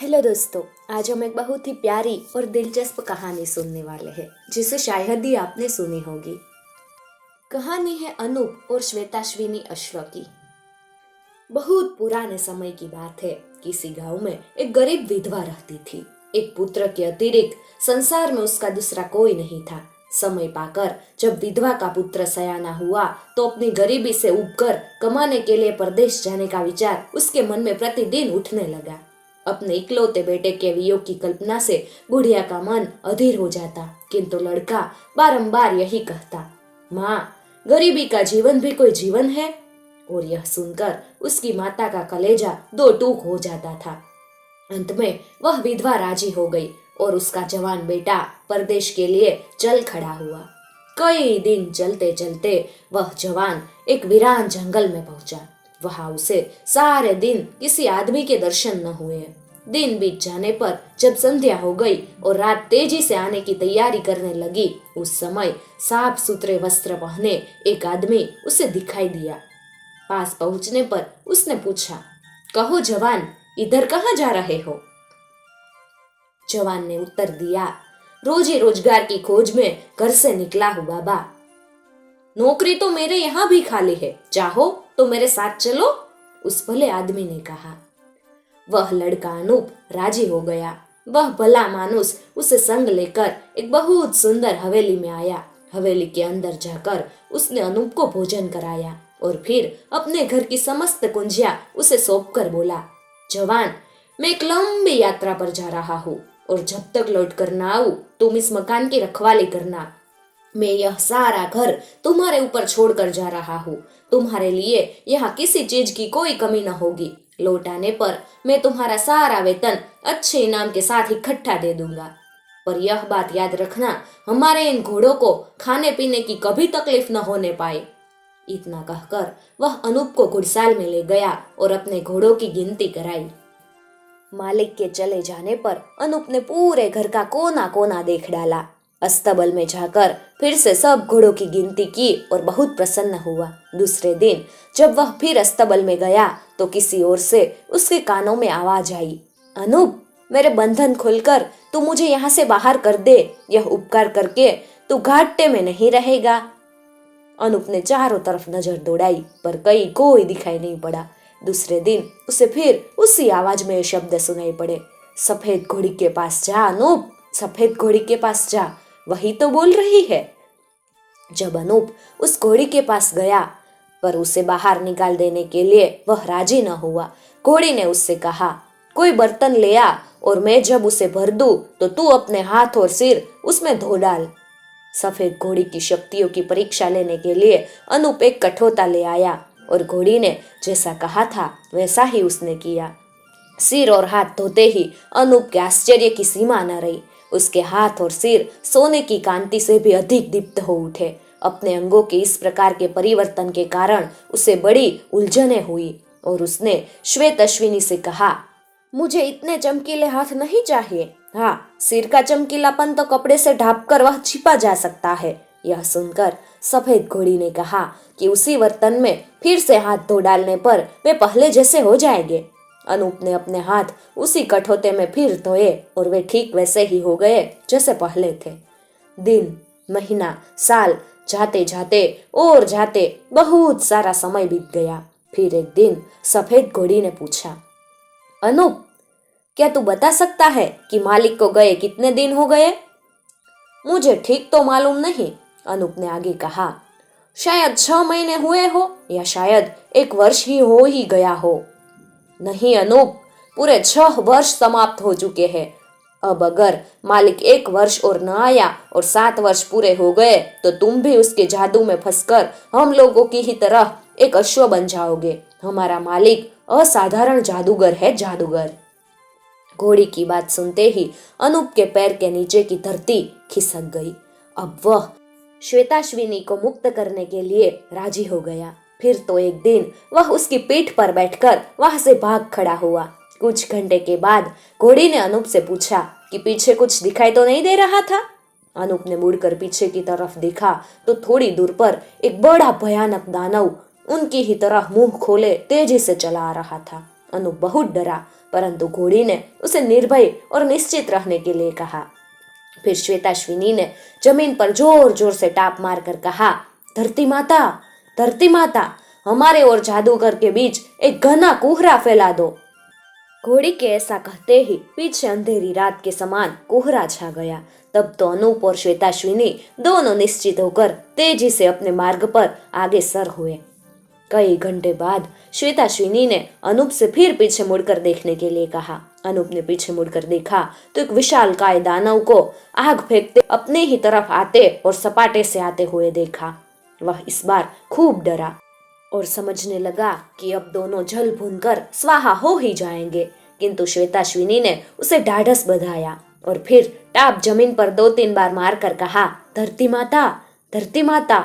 Hello दोस्तों। आज हम एक बहुत ही प्यारी और दिलचस्प कहानी सुनने वाले हैं जिसे शायद ही आपने सुनी होगी। कहानी है अनूप और श्वेताश्विनी अश्व की। बहुत पुराने समय की बात है। किसी गांव में एक गरीब विधवा रहती थी। एक पुत्र के अतिरिक्त संसार में उसका दूसरा कोई नहीं था। समय पाकर जब विधवा का पुत्र सयाना हुआ तो अपनी गरीबी से उबकर कमाने के लिए परदेश जाने का विचार उसके मन में प्रतिदिन उठने लगा। अपने इकलौते बेटे के वियोग की कल्पना से बुढ़िया का मन अधीर हो जाता, किंतु लड़का बारंबार यही कहता, माँ, गरीबी का जीवन भी कोई जीवन है। और यह सुनकर उसकी माता का कलेजा दो टूक हो जाता था। अंत में वह विधवा राजी हो गई और उसका जवान बेटा परदेश के लिए चल खड़ा हुआ। कई दिन चलते चलते वह जवान एक वीरान जंगल में पहुंचा। वहां उसे सारे दिन किसी आदमी के दर्शन न हुए। दिन बीत जाने पर जब संध्या हो गई और रात तेजी से आने की तैयारी करने लगी, उस समय साफ सुथरे वस्त्र पहने एक आदमी उसे दिखाई दिया। पास पहुंचने पर उसने पूछा, कहो जवान, इधर कहाँ जा रहे हो? जवान ने उत्तर दिया, रोजी रोजगार की खोज में घर से निकला हूँ बाबा। नौकरी तो मेरे यहाँ भी खाली है, चाहो तो मेरे साथ चलो, उस भले आदमी ने कहा। वह लड़का अनूप राजी हो गया। वह भला मानुस उसे संग लेकर एक बहुत सुंदर हवेली में आया। हवेली के अंदर जाकर उसने अनूप को भोजन कराया और फिर अपने घर की समस्त कुंजियां उसे सौंप कर बोला, जवान, मैं एक लंबी यात्रा पर जा रहा हूँ और जब तक लौट कर ना आऊं तुम इस मकान की रखवाली करना। मैं यह सारा घर तुम्हारे ऊपर छोड़कर जा रहा हूँ। तुम्हारे लिए यहाँ किसी चीज की कोई कमी न होगी। लौट आने पर मैं तुम्हारा सारा वेतन अच्छे इनाम के साथ इकट्ठा दे दूंगा। पर यह बात याद रखना, हमारे इन घोड़ों को खाने पीने की कभी तकलीफ न होने पाए। इतना कहकर वह अनूप को घुड़साल में ले गया और अपने घोड़ों की गिनती कराई। मालिक के चले जाने पर अनूप ने पूरे घर का कोना कोना देख डाला। अस्तबल में जाकर फिर से सब घोड़ों की गिनती की और बहुत प्रसन्न हुआ। दूसरे दिन जब वह फिर अस्तबल में गया तो किसी ओर से उसके कानों में आवाज आई, अनूप, मेरे बंधन खोलकर तू मुझे यहाँ से बाहर कर दे। यह उपकार करके तू घाटे में नहीं रहेगा। अनूप ने चारों तरफ नजर दौड़ाई पर कहीं कोई दिखाई नहीं पड़ा। दूसरे दिन उसे फिर उसी आवाज में शब्द सुनाई पड़े, सफेद घोड़ी के पास जा अनूप, सफेद घोड़ी के पास जा, वही तो बोल रही है। जब अनूप उस घोड़ी के पास गया पर उसे बाहर निकाल देने के लिए वह राजी न हुआ। घोड़ी ने उससे कहा, कोई बर्तन ले आ और मैं जब उसे भर दूं तो तू अपने हाथ और सिर उसमें धो डाल। सफेद घोड़ी की शक्तियों की परीक्षा लेने के लिए अनूप एक कठोता ले आया और घोड़ी ने जैसा कहा था वैसा ही उसने किया। सिर और हाथ धोते ही अनूप के आश्चर्य की सीमा न रही। उसके हाथ और सिर सोने की कांति से भी अधिक दीप्त हो उठे। अपने अंगों के इस प्रकार के परिवर्तन के कारण उसे बड़ी उलझने हुई और उसने श्वेत अश्विनी से कहा, मुझे इतने चमकीले हाथ नहीं चाहिए। हाँ, सिर का चमकीलापन तो कपड़े से ढांप कर वह छिपा जा सकता है। यह सुनकर सफेद घोड़ी ने कहा कि उसी बर्तन में फिर से हाथ धो डालने पर वे पहले जैसे हो जाएंगे। अनूप ने अपने हाथ उसी कठौते में फिर धोए और वे ठीक वैसे ही हो गए जैसे पहले थे। दिन, महीना, साल जाते जाते और जाते बहुत सारा समय बीत गया। फिर एक दिन सफेद घोड़ी ने पूछा, अनूप, क्या तू बता सकता है कि मालिक को गए कितने दिन हो गए? मुझे ठीक तो मालूम नहीं, अनूप ने आगे कहा। शायद 6 महीने हुए हो या शायद 1 वर्ष ही हो ही गया हो। नहीं अनूप, पूरे 6 वर्ष समाप्त हो चुके हैं। अब अगर मालिक 1 वर्ष और न आया और 7 वर्ष पूरे हो गए तो तुम भी उसके जादू में फंसकर हम लोगों की ही तरह एक अश्व बन जाओगे। हमारा मालिक असाधारण जादूगर है, जादूगर। घोड़ी की बात सुनते ही अनूप के पैर के नीचे की धरती खिसक गई। अब वह श्वेताश्विनी को मुक्त करने के लिए राजी हो गया। फिर तो एक दिन वह उसकी पीठ पर बैठकर वहां से भाग खड़ा हुआ। कुछ घंटे के बाद घोड़ी ने अनूप से पूछा कि पीछे कुछ दिखाई तो नहीं दे रहा था? अनूप ने मुड़कर पीछे की तरफ देखा तो थोड़ी दूर पर एक बड़ा भयानक दानव उनकी ही तरह मुंह खोले तेजी से चला आ रहा था। अनूप बहुत डरा, परंतु घोड़ी ने उसे निर्भय और निश्चित रहने के लिए कहा। फिर श्वेताश्विनी ने जमीन पर जोर जोर से टाप मारकर कहा, धरती माता, धरती माता, हमारे और जादूगर के बीच एक घना कोहरा फैला दो। घोड़ी के ऐसा कहते ही पीछे अंधेरी रात के समान कोहरा छा गया। तब तो अनूप और श्वेताश्विनी दोनों निश्चित होकर तेजी से अपने मार्ग पर आगे सर हुए। कई घंटे बाद श्वेताश्विनी ने अनूप से फिर पीछे मुड़कर देखने के लिए कहा। अनूप ने पीछे मुड़कर देखा तो एक विशालकाय दानव को आग फेंकते अपने ही तरफ आते और सपाटे से आते हुए देखा। वह इस बार खूब डरा और समझने लगा कि अब दोनों जल भूनकर स्वाहा हो ही जाएंगे, किंतु श्वेताश्विनी ने उसे ढाढ़स बंधाया और फिर टाप जमीन पर 2-3 बार मारकर कहा, धरती माता, धरती माता,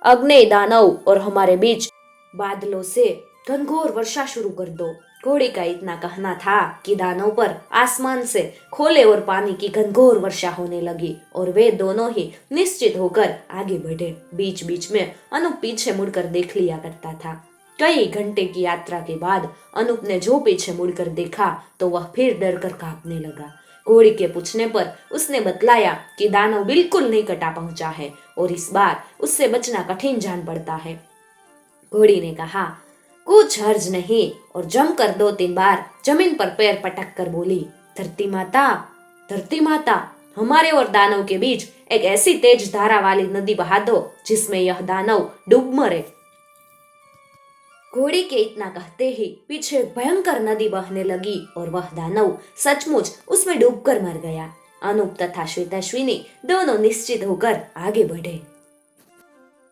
अग्नि दानव और हमारे बीच बादलों से घनघोर वर्षा शुरू कर दो। घोड़ी का इतना कहना था कि दानव पर आसमान से खोले और पानी की घनघोर वर्षा होने लगी और वे दोनों ही निश्चित होकर आगे बढ़े। बीच बीच में अनूप पीछे मुड़कर देख लिया करता था। कई घंटे की यात्रा के बाद अनूप ने जो पीछे मुड़कर देखा तो वह फिर डर कर कांपने लगा। घोड़ी के पूछने पर उसने बतलाया कि दानव बिल्कुल निकट आ पहुंचा है और इस बार उससे बचना कठिन जान पड़ता है। घोड़ी ने कहा, कुछ हर्ज नहीं, और जमकर 2-3 बार जमीन पर पैर पटक कर बोली, धरती माता, धरती माता, हमारे और दानव के बीच एक ऐसी तेज धारा वाली नदी बहा दो जिसमें यह दानव डूब मरे। घोड़ी के इतना कहते ही पीछे भयंकर नदी बहने लगी और वह दानव सचमुच उसमें डूबकर मर गया। अनूप तथा श्वेताश्विनी दोनों निश्चित होकर आगे बढ़े।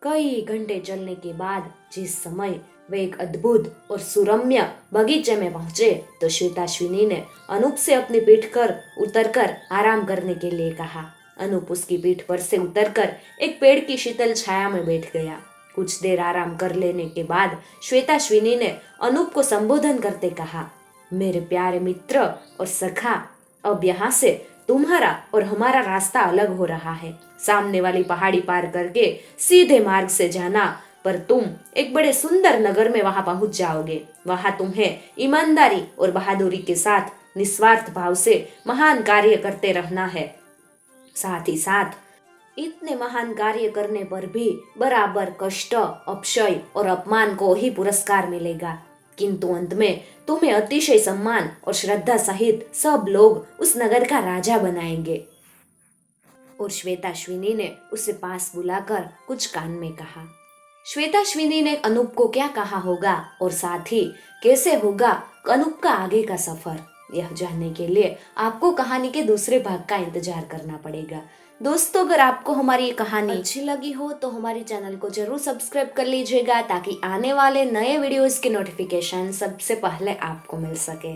कई घंटे चलने के बाद जिस समय वे एक अद्भुत और सुरम्य बगीचे में पहुंचे तो श्वेताश्विनी ने अनूप से अपनी पीठ कर उतरकर आराम करने के लिए कहा। अनूप उसकी पीठ पर से उतरकर एक पेड़ की शीतल छाया में बैठ गया। कुछ देर आराम कर लेने के बाद श्वेताश्विनी ने अनूप को संबोधन करते कहा, मेरे प्यारे मित्र और सखा, अब यहाँ से तुम्हारा और हमारा रास्ता अलग हो रहा है। सामने वाली पहाड़ी पार करके सीधे मार्ग से जाना, पर तुम एक बड़े सुंदर नगर में वहां पहुंच जाओगे। वहां तुम्हें ईमानदारी और बहादुरी के साथ निस्वार्थ भाव से महान कार्य करते रहना है। साथ ही साथ इतने महान कार्य करने पर भी बराबर कष्ट, अपशय और अपमान को ही पुरस्कार मिलेगा, किंतु अंत में तुम्हें अतिशय सम्मान और श्रद्धा सहित सब लोग उस नगर का राजा बनाएंगे। और श्वेताश्विनी ने उसे पास बुलाकर कुछ कान में कहा। श्वेताश्विनी ने अनूप को क्या कहा होगा और साथ ही कैसे होगा अनूप का आगे का सफर, यह जानने के लिए आपको कहानी के दूसरे भाग का इंतजार करना पड़ेगा। दोस्तों, अगर आपको हमारी ये कहानी अच्छी लगी हो तो हमारे चैनल को जरूर सब्सक्राइब कर लीजिएगा ताकि आने वाले नए वीडियोस के नोटिफिकेशन सबसे पहले आपको मिल सके।